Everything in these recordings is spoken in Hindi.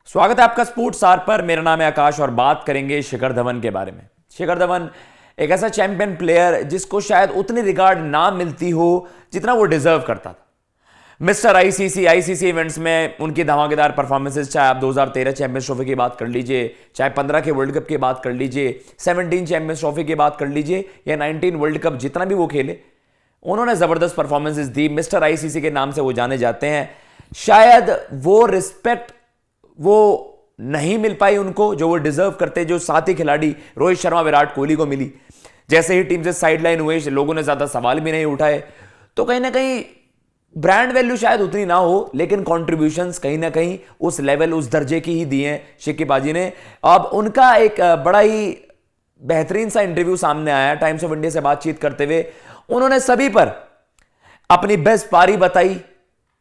स्वागत है आपका स्पोर्ट्स आर पर। मेरा नाम है आकाश और बात करेंगे शिखर धवन के बारे में। शिखर धवन एक ऐसा चैंपियन प्लेयर जिसको शायद उतनी रिगार्ड ना मिलती हो जितना वो डिजर्व करता था। मिस्टर आईसीसी इवेंट्स में उनकी धमाकेदार परफॉर्मेंसेस, चाहे आप 2013 चैंपियंस ट्रॉफी की बात कर लीजिए, चाहे 15 के वर्ल्ड कप की बात कर लीजिए, 17 चैंपियंस ट्रॉफी की बात कर लीजिए या 19 वर्ल्ड कप, जितना भी वो खेले उन्होंने जबरदस्त परफॉर्मेंसेस दी। मिस्टर आईसीसी के नाम से वो जाने जाते हैं। शायद वो रिस्पेक्ट वो नहीं मिल पाई उनको जो वो डिजर्व करते, जो साथी खिलाड़ी रोहित शर्मा, विराट कोहली को मिली। जैसे ही टीम से साइडलाइन हुए, लोगों ने ज्यादा सवाल भी नहीं उठाए, तो कहीं ना कहीं ब्रांड वैल्यू शायद उतनी ना हो, लेकिन कॉन्ट्रीब्यूशंस कहीं ना कहीं उस लेवल, उस दर्जे की ही दी हैं शिक्कीबाजी ने। अब उनका एक बड़ा ही बेहतरीन सा इंटरव्यू सामने आया टाइम्स ऑफ इंडिया से बातचीत करते हुए। उन्होंने सभी पर अपनी बेस्ट पारी बताई।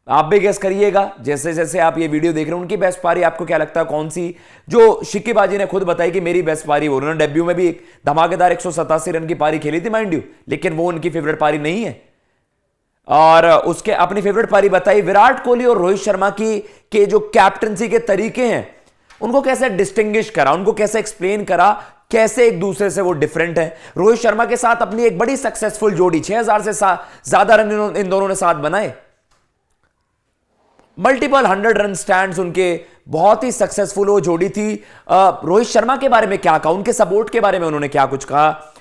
आप भी गेस करिएगा, जैसे जैसे आप ये वीडियो देख रहे हैं, उनकी बेस्ट पारी आपको क्या लगता है कौन सी, जो शिक्कीबाजी ने खुद बताई कि मेरी बेस्ट पारी वो। उन्होंने डेब्यू में भी एक धमाकेदार 187 रन की पारी खेली थी माइंड यू, लेकिन वो उनकी फेवरेट पारी नहीं है। और उसके अपनी फेवरेट पारी बताई। विराट कोहली और रोहित शर्मा की के जो कैप्टनसी के तरीके हैं, उनको कैसे डिस्टिंग्विश करा, उनको कैसे एक्सप्लेन करा, कैसे एक दूसरे से वो डिफरेंट है। रोहित शर्मा के साथ अपनी एक बड़ी सक्सेसफुल जोड़ी, 6000 से ज्यादा रन इन दोनों ने साथ बनाए। मल्टीपल 100 रन स्टैंड्स उनके, बहुत ही सक्सेसफुल वो जोड़ी थी। रोहित शर्मा के बारे में क्या कहा, उनके सपोर्ट के बारे में उन्होंने क्या कुछ कहा।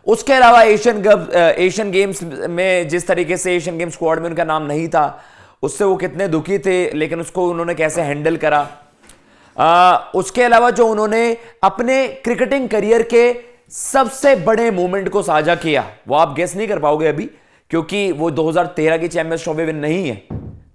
उसके अलावा एशियन गेम्स में जिस तरीके से एशियन गेम्स स्क्वाड में उनका नाम नहीं था, उससे वो कितने दुखी थे, लेकिन उसको उन्होंने कैसे हैंडल करा। उसके अलावा जो उन्होंने अपने क्रिकेटिंग करियर के सबसे बड़े मोमेंट को साझा किया, वो आप गेस नहीं कर पाओगे अभी, क्योंकि वो 2013 की चैंपियंस ट्रॉफी विन नहीं है।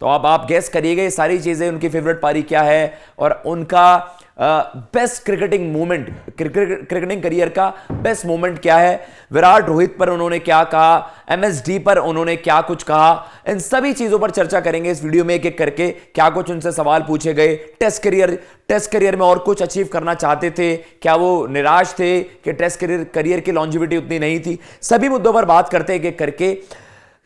तो अब आप गेस करिएगा ये सारी चीजें, उनकी फेवरेट पारी क्या है और उनका best cricketing moment, cricketing career का बेस्ट मोमेंट क्या है। विराट रोहित पर उन्होंने क्या कहा, एमएसडी पर उन्होंने क्या कुछ कहा, इन सभी चीजों पर चर्चा करेंगे इस वीडियो में एक एक करके। क्या कुछ उनसे सवाल पूछे गए, टेस्ट करियर में और कुछ अचीव करना चाहते थे, क्या वो निराश थे कि टेस्ट करियर की लॉन्जिविटी उतनी नहीं थी। सभी मुद्दों पर बात करते एक एक करके।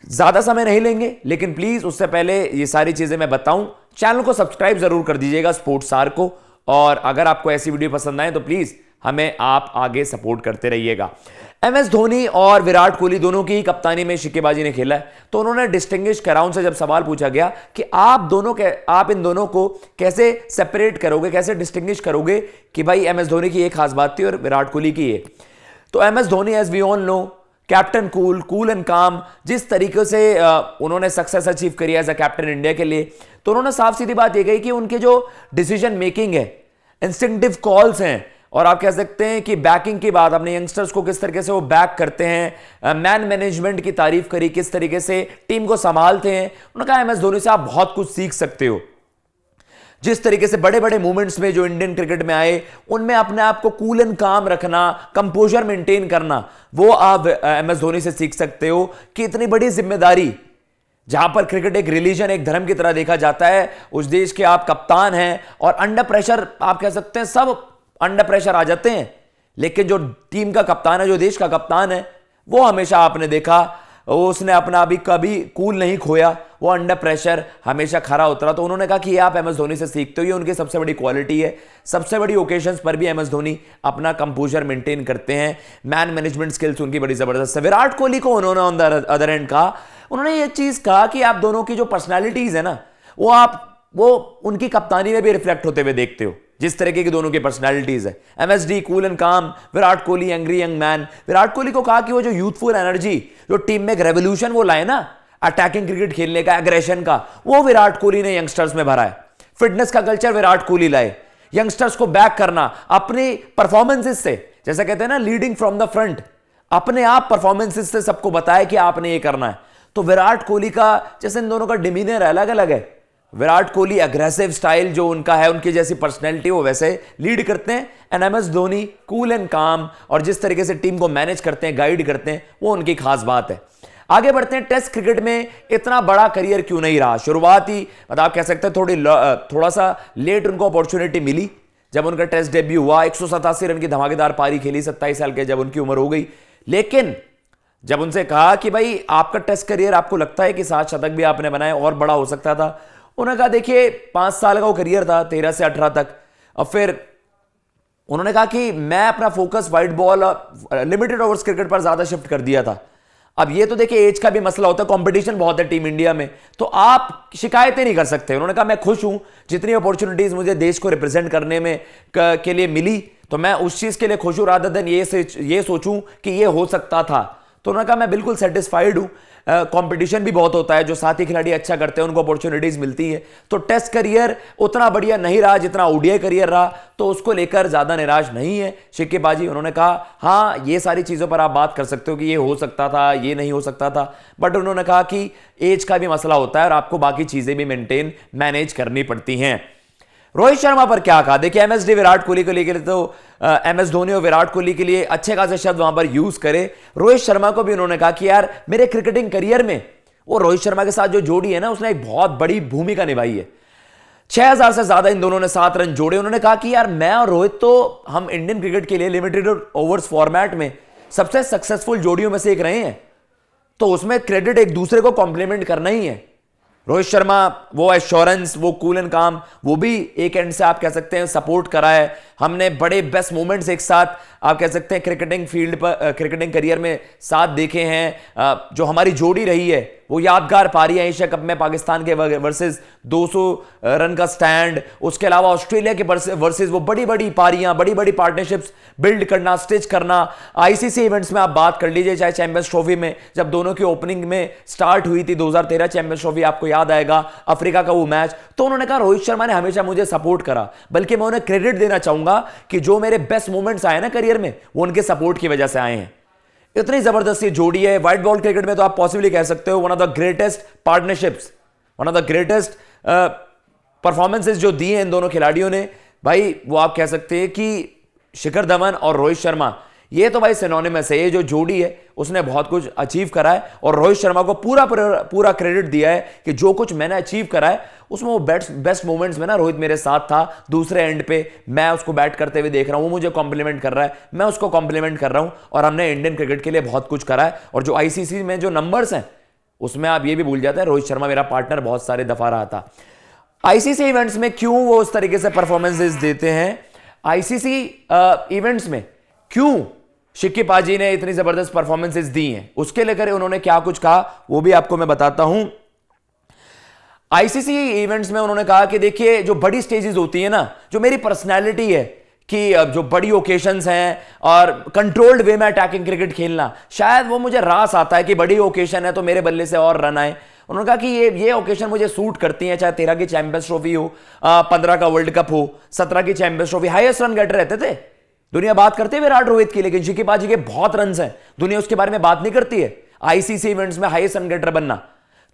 ज्यादा समय नहीं लेंगे, लेकिन प्लीज उससे पहले ये सारी चीजें मैं बताऊं, चैनल को सब्सक्राइब जरूर कर दीजिएगा स्पोर्ट्स आर को, और अगर आपको ऐसी वीडियो पसंद आए तो प्लीज हमें आप आगे सपोर्ट करते रहिएगा। एमएस धोनी और विराट कोहली दोनों की ही कप्तानी में शिक्कीबाजी ने खेला है, तो उन्होंने डिस्टिंग्विश करा। उनसे जब सवाल पूछा गया कि आप इन दोनों को कैसे सेपरेट करोगे, कैसे डिस्टिंग्विश करोगे कि भाई एमएस धोनी की एक खास बात थी और विराट कोहली की ये, तो MS Dhoni, as we all know, captain cool and calm, जिस तरीके से उन्होंने सक्सेस अचीव करी एज अ कैप्टन इंडिया के लिए, तो उन्होंने साफ सीधी बात ये कही कि उनके जो डिसीजन मेकिंग है, इंस्टिंक्टिव कॉल्स हैं, और आप कह सकते हैं कि बैकिंग की बात, अपने यंगस्टर्स को किस तरीके से वो बैक करते हैं, मैन मैनेजमेंट की तारीफ करी, किस तरीके से टीम को संभालते हैं। उन्होंने कहा एमएस धोनी से आप बहुत कुछ सीख सकते हो। जिस तरीके से बड़े बड़े मूवमेंट्स में जो इंडियन क्रिकेट में आए, उनमें अपने आप को कूल एंड काम रखना, कंपोजर मेंटेन करना, वो आप एमएस धोनी से सीख सकते हो कि इतनी बड़ी जिम्मेदारी, जहां पर क्रिकेट एक रिलीजन, एक धर्म की तरह देखा जाता है, उस देश के आप कप्तान हैं और अंडर प्रेशर, आप कह सकते हैं सब अंडर प्रेशर आ जाते हैं, लेकिन जो टीम का कप्तान है, जो देश का कप्तान है, वो हमेशा आपने देखा उसने अपना अभी कभी कूल नहीं खोया, वो अंडर प्रेशर हमेशा खरा उतरा। तो उन्होंने कहा कि ये आप एमएस धोनी से सीखते हो, ये उनकी सबसे बड़ी क्वालिटी है। सबसे बड़ी ओकेजन्स पर भी एमएस धोनी अपना कंपोजर मेंटेन करते हैं, मैन मैनेजमेंट स्किल्स उनकी बड़ी जबरदस्त है। विराट कोहली को उन्होंने ऑन द अदर एंड कहा, उन्होंने ये चीज कहा कि आप दोनों की जो पर्सनैलिटीज है ना, वो उनकी कप्तानी में भी रिफ्लेक्ट होते हुए देखते हो, जिस तरीके की दोनों की पर्सनालिटीज है। एमएसडी कूल एंड काम, Virat Kohli angry young man. Virat Kohli को कहा कि वो जो यूथफुल एनर्जी, जो टीम में एक रेवोल्यूशन वो लाए ना, अटैकिंग क्रिकेट खेलने का, एग्रेशन का, वो विराट कोहली ने यंगस्टर्स में भरा है। फिटनेस का कल्चर विराट कोहली लाए, यंगस्टर्स को बैक करना अपनी परफॉर्मेंसेस से, जैसे कहते हैं ना लीडिंग फ्रॉम द फ्रंट, अपने आप परफॉर्मेंसेस से सबको बताया कि आपने ये करना है। तो विराट कोहली का, जैसे इन दोनों का डिमीनर अलग अलग है, विराट कोहली अग्रेसिव स्टाइल जो उनका है, उनकी जैसी पर्सनैलिटी, वो वैसे लीड करते हैं। And MS Dhoni cool and काम, और जिस तरीके से टीम को मैनेज करते हैं, गाइड करते हैं, वो उनकी खास बात है। आगे बढ़ते हैं। टेस्ट क्रिकेट में इतना बड़ा करियर क्यों नहीं रहा, शुरुआत ही मतलब आप कह सकते हैं थोड़ा सा लेट उनको अपॉर्चुनिटी मिली। जब उनका टेस्ट डेब्यू हुआ, 187 रन की धमाकेदार पारी खेली, 27 साल के जब उनकी उम्र हो गई। लेकिन जब उनसे कहा कि भाई आपका टेस्ट करियर, आपको लगता है कि 7 शतक भी आपने बनाए और बड़ा हो सकता था, उन्होंने कहा देखिए 5 साल का वो करियर था, 13 से 18 तक, और फिर उन्होंने कहा कि मैं अपना फोकस वाइट बॉल और लिमिटेड ओवर्स क्रिकेट पर ज्यादा शिफ्ट कर दिया था। अब ये तो देखिए एज का भी मसला होता है, कंपटीशन बहुत है टीम इंडिया में, तो आप शिकायतें नहीं कर सकते। उन्होंने कहा मैं खुश हूं, जितनी अपॉर्चुनिटीज मुझे देश को रिप्रेजेंट करने में के लिए मिली तो मैं उस चीज के लिए खुश हूं, रादर देन ये सोचूं कि ये हो सकता था। तो उन्होंने कहा मैं बिल्कुल सेटिस्फाइड हूं। कंपटीशन भी बहुत होता है, जो साथी खिलाड़ी अच्छा करते हैं उनको अपॉर्चुनिटीज मिलती है। तो टेस्ट करियर उतना बढ़िया नहीं रहा जितना ओडीआई करियर रहा, तो उसको लेकर ज्यादा निराश नहीं है शिक्केबाजी। उन्होंने कहा हाँ ये सारी चीजों पर आप बात कर सकते हो कि ये हो सकता था, ये नहीं हो सकता था, बट उन्होंने कहा कि एज का भी मसला होता है और आपको बाकी चीजें भी मैनेज करनी पड़ती हैं। रोहित शर्मा पर क्या कहा, देखिए एमएसडी विराट कोहली के लिए तो एमएस धोनी और विराट कोहली के लिए अच्छे खासे शब्द वहां पर यूज करे। रोहित शर्मा को भी उन्होंने कहा कि यार मेरे क्रिकेटिंग करियर में वो रोहित शर्मा के साथ जो जोड़ी है ना, उसने एक बहुत बड़ी भूमिका निभाई है। 6000 से ज्यादा इन दोनों ने 7 रन जोड़े। उन्होंने कहा कि यार मैं और रोहित तो हम इंडियन क्रिकेट के लिए लिमिटेड ओवर्स फॉर्मेट में सबसे सक्सेसफुल जोड़ियों में से एक रहे हैं, तो उसमें क्रेडिट एक दूसरे को कॉम्प्लीमेंट करना ही है। रोहित शर्मा वो एश्योरेंस, वो कूल एंड काम, वो भी एक एंड से आप कह सकते हैं सपोर्ट करा है। हमने बड़े बेस्ट मोमेंट्स एक साथ आप कह सकते हैं क्रिकेटिंग फील्ड पर क्रिकेटिंग करियर में साथ देखे हैं। जो हमारी जोड़ी रही है वो यादगार पारी है एशिया कप में पाकिस्तान के वर्सेस 200 रन का स्टैंड, उसके अलावा ऑस्ट्रेलिया के वर्सेस वो बड़ी बड़ी पारियां, बड़ी बड़ी पार्टनरशिप्स बिल्ड करना, स्टिच करना। आईसीसी इवेंट्स में आप बात कर लीजिए, चाहे चैंपियंस ट्रॉफी में जब दोनों की ओपनिंग में स्टार्ट हुई थी 2013 चैंपियंस ट्रॉफी, आपको याद आएगा अफ्रीका का वो मैच। तो उन्होंने कहा रोहित शर्मा ने हमेशा मुझे सपोर्ट करा, बल्कि मैं उन्हें क्रेडिट देना चाहूंगा कि जो मेरे बेस्ट मोमेंट्स आए ना करियर में वो उनके सपोर्ट की वजह से आए हैं। इतनी जबरदस्त ये जोड़ी है। व्हाइट बॉल क्रिकेट में तो आप पॉसिबली कह सकते हो one of the greatest partnerships, one of the greatest performances जो दिए इन दोनों खिलाड़ियों ने भाई, वो आप कह सकते हैं कि शिखर धवन और रोहित शर्मा ये तो भाई सिनोनिमस है। ये जो जोड़ी है उसने बहुत कुछ अचीव करा है और रोहित शर्मा को पूरा क्रेडिट दिया है कि जो कुछ मैंने अचीव करा है उसमें वो बेस्ट मोमेंट्स में ना रोहित मेरे साथ था। दूसरे एंड पे मैं उसको बैट करते हुए देख रहा हूं, वो मुझे कॉम्प्लीमेंट कर रहा है, मैं उसको कॉम्प्लीमेंट कर रहा हूं, और हमने इंडियन क्रिकेट के लिए बहुत कुछ करा है। और जो आईसीसी में जो नंबर्स हैं उसमें आप ये भी भूल जाते हैं रोहित शर्मा मेरा पार्टनर बहुत सारे दफा रहा था। आईसीसी इवेंट्स में क्यों वो उस तरीके से परफॉर्मेंसेस देते हैं, आईसीसी इवेंट्स में क्यों शिक्की पाजी ने इतनी जबरदस्त परफॉर्मेंसेस दी हैं, उसके लेकर उन्होंने क्या कुछ कहा वो भी आपको मैं बताता हूं। आईसीसी इवेंट्स में उन्होंने कहा कि देखिए जो बड़ी स्टेजेस होती है ना, जो मेरी पर्सनैलिटी है कि जो बड़ी ओकेशंस हैं और कंट्रोल्ड वे में अटैकिंग क्रिकेट खेलना, शायद वो मुझे रास आता है कि बड़ी ओकेशन है तो मेरे बल्ले से और रन आए। उन्होंने कहा कि ये ओकेशन मुझे सूट करती है, चाहे 13 की चैंपियंस ट्रॉफी हो, 15 का वर्ल्ड कप हो, 17 की champions trophy, highest run getter रहते थे। दुनिया बात करते है विराट रोहित की, लेकिन शिक्की पाजी के बहुत रन हैं, दुनिया उसके बारे में बात नहीं करती है। आईसीसी इवेंट्स में हाईएस्ट रन गेटर बनना,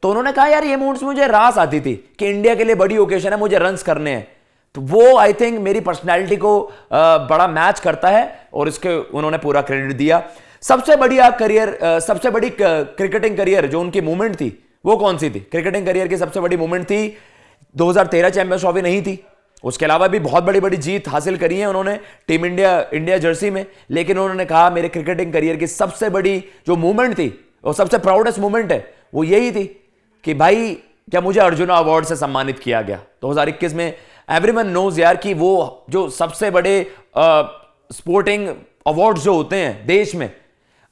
तो उन्होंने कहा यार ये मोमेंट्स मुझे रास आती थी कि इंडिया के लिए बड़ी ओकेशन है, मुझे रन्स करने हैं, तो वो आई थिंक मेरी पर्सनैलिटी को बड़ा मैच करता है और इसके उन्होंने पूरा क्रेडिट दिया। सबसे बढ़िया करियर, सबसे बड़ी क्रिकेटिंग करियर जो उनकी मूवमेंट थी वो कौन सी थी? क्रिकेटिंग करियर की सबसे बड़ी मूवमेंट थी 2013 चैंपियंस ट्रॉफी नहीं थी, उसके अलावा भी बहुत बड़ी बड़ी जीत हासिल करी है उन्होंने टीम इंडिया जर्सी में, लेकिन उन्होंने कहा मेरे क्रिकेटिंग करियर की सबसे बड़ी जो मूवमेंट थी और सबसे प्राउडेस्ट मूवमेंट है वो यही थी कि भाई क्या मुझे अर्जुना अवार्ड से सम्मानित किया गया 2021 में। एवरीवन नोज यार कि वो जो सबसे बड़े स्पोर्टिंग अवार्ड्स जो होते हैं देश में,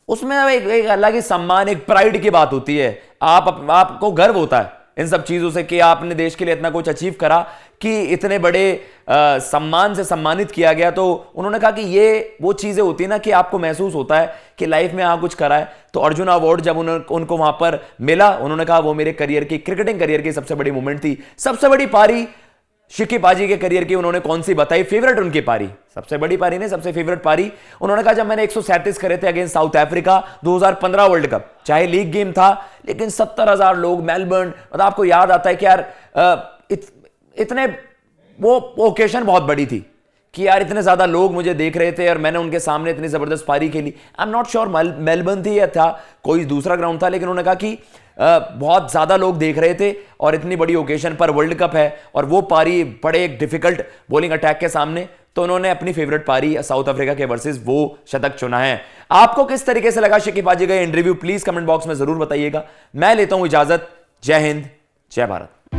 उसमें एक अलग ही सम्मान, एक प्राइड की बात होती है। आपको गर्व होता है इन सब चीजों से कि आपने देश के लिए इतना कुछ अचीव करा कि इतने बड़े सम्मान से सम्मानित किया गया। तो उन्होंने कहा कि ये वो चीजें होती है ना कि आपको महसूस होता है कि लाइफ में कुछ करा है। तो अर्जुना अवार्ड जब उनको वहां पर मिला, उन्होंने कहा वो मेरे करियर की, क्रिकेटिंग करियर की सबसे बड़ी मूवमेंट थी। सबसे बड़ी पारी शिक्की पाजी के करियर की उन्होंने कौन सी बताई? फेवरेट उनकी पारी, सबसे बड़ी पारी नहीं, सबसे फेवरेट पारी उन्होंने कहा जब मैंने 137 करे थे against south Africa 2015 world cup, चाहे लीग गेम था लेकिन 70,000 लोग मेलबर्न, मतलब आपको याद आता है कि यार इतने वो ओकेशन बहुत बड़ी थी कि यार इतने ज्यादा लोग मुझे देख रहे थे और मैंने उनके सामने इतनी जबरदस्त पारी खेली। I am not sure Melbourne थी या था कोई दूसरा ग्राउंड था, लेकिन उन्होंने कहा कि बहुत ज्यादा लोग देख रहे थे और इतनी बड़ी ओकेशन पर वर्ल्ड कप है और वो पारी बड़े एक डिफिकल्ट बॉलिंग अटैक के सामने, तो उन्होंने अपनी फेवरेट पारी साउथ अफ्रीका के वर्सेस वो शतक चुना है। आपको किस तरीके से लगा शिक्की पाजी का इंटरव्यू? प्लीज कमेंट बॉक्स में जरूर बताइएगा। मैं लेता हूं इजाजत। जय हिंद, जय भारत।